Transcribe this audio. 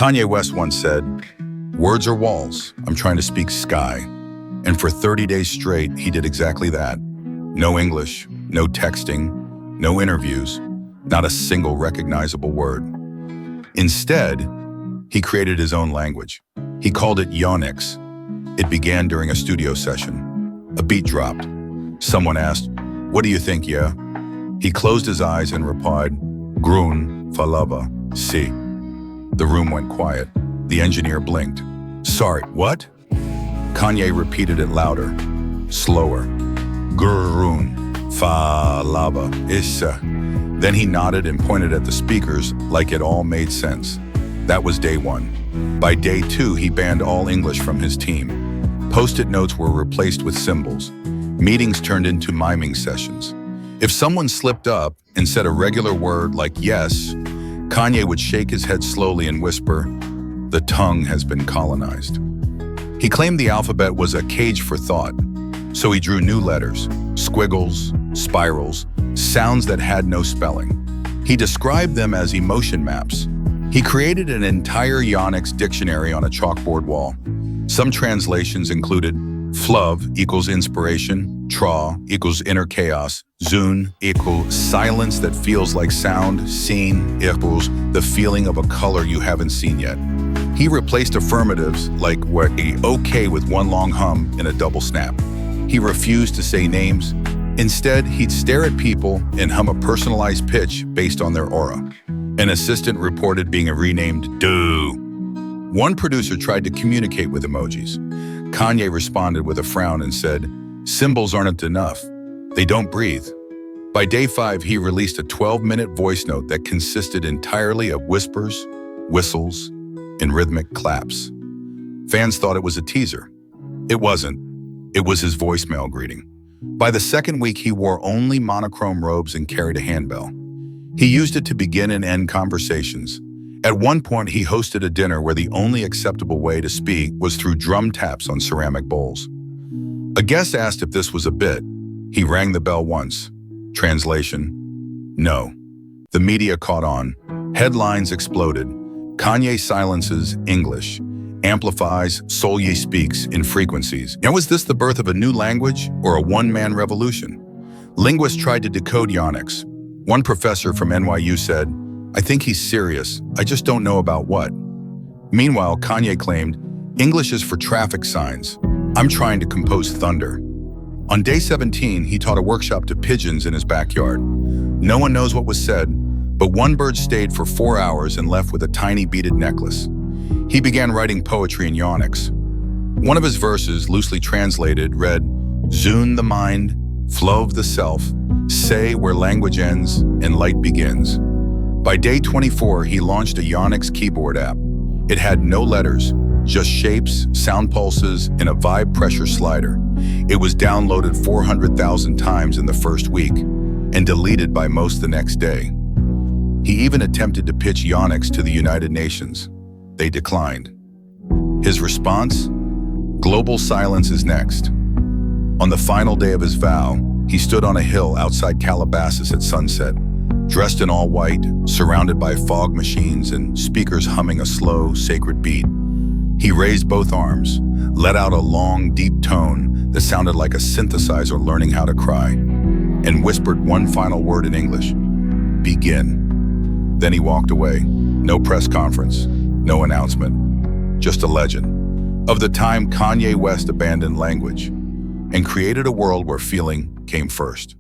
Kanye West once said, "Words are walls. I'm trying to speak sky." And for 30 days straight, he did exactly that. No English, no texting, no interviews, not a single recognizable word. Instead, he created his own language. He called it Yeonics. It began during a studio session. A beat dropped. Someone asked, "What do you think, yeah?" He closed his eyes and replied, "Grun, falava, si." The room went quiet. The engineer blinked. "Sorry, what?" Kanye repeated it louder, slower. Grun, falava, issa. Then he nodded and pointed at the speakers like it all made sense. That was day one. By day two, he banned all English from his team. Post-it notes were replaced with symbols. Meetings turned into miming sessions. If someone slipped up and said a regular word like yes, Kanye would shake his head slowly and whisper, "The tongue has been colonized." He claimed the alphabet was a cage for thought, so he drew new letters, squiggles, spirals, sounds that had no spelling. He described them as emotion maps. He created an entire Yeonics dictionary on a chalkboard wall. Some translations included fluv equals inspiration, tra equals inner chaos, zun equals silence that feels like sound, seen equals the feeling of a color you haven't seen yet. He replaced affirmatives like were okay with one long hum in a double snap. He refused to say names. Instead, he'd stare at people and hum a personalized pitch based on their aura. An assistant reported being renamed Do. One producer tried to communicate with emojis. Kanye responded with a frown and said, "Symbols aren't enough. They don't breathe." By day 5, he released a 12-minute voice note that consisted entirely of whispers, whistles, and rhythmic claps. Fans thought it was a teaser. It wasn't. It was his voicemail greeting. By the second week, he wore only monochrome robes and carried a handbell. He used it to begin and end conversations. At one point, he hosted a dinner where the only acceptable way to speak was through drum taps on ceramic bowls. A guest asked if this was a bit. He rang the bell once. Translation: no. The media caught on. Headlines exploded. Kanye silences English, amplifies Solye speaks in frequencies. Now, was this the birth of a new language or a one-man revolution? Linguists tried to decode Yeonics. One professor from NYU said, "I think he's serious. I just don't know about what." Meanwhile, Kanye claimed, "English is for traffic signs. I'm trying to compose thunder." On day 17, he taught a workshop to pigeons in his backyard. No one knows what was said, but one bird stayed for 4 hours and left with a tiny beaded necklace. He began writing poetry in Yeonics. One of his verses, loosely translated, read, "Zun the mind, flow of the self, say where language ends and light begins." By day 24, he launched a Yeonics keyboard app. It had no letters, just shapes, sound pulses, and a vibe pressure slider. It was downloaded 400,000 times in the first week and deleted by most the next day. He even attempted to pitch Yeonics to the United Nations. They declined. His response? Global silence is next. On the final day of his vow, he stood on a hill outside Calabasas at sunset, dressed in all white, surrounded by fog machines and speakers humming a slow, sacred beat. He raised both arms, let out a long, deep tone that sounded like a synthesizer learning how to cry, and whispered one final word in English, "Begin." Then he walked away. No press conference, no announcement, just a legend of the time Kanye West abandoned language and created a world where feeling came first.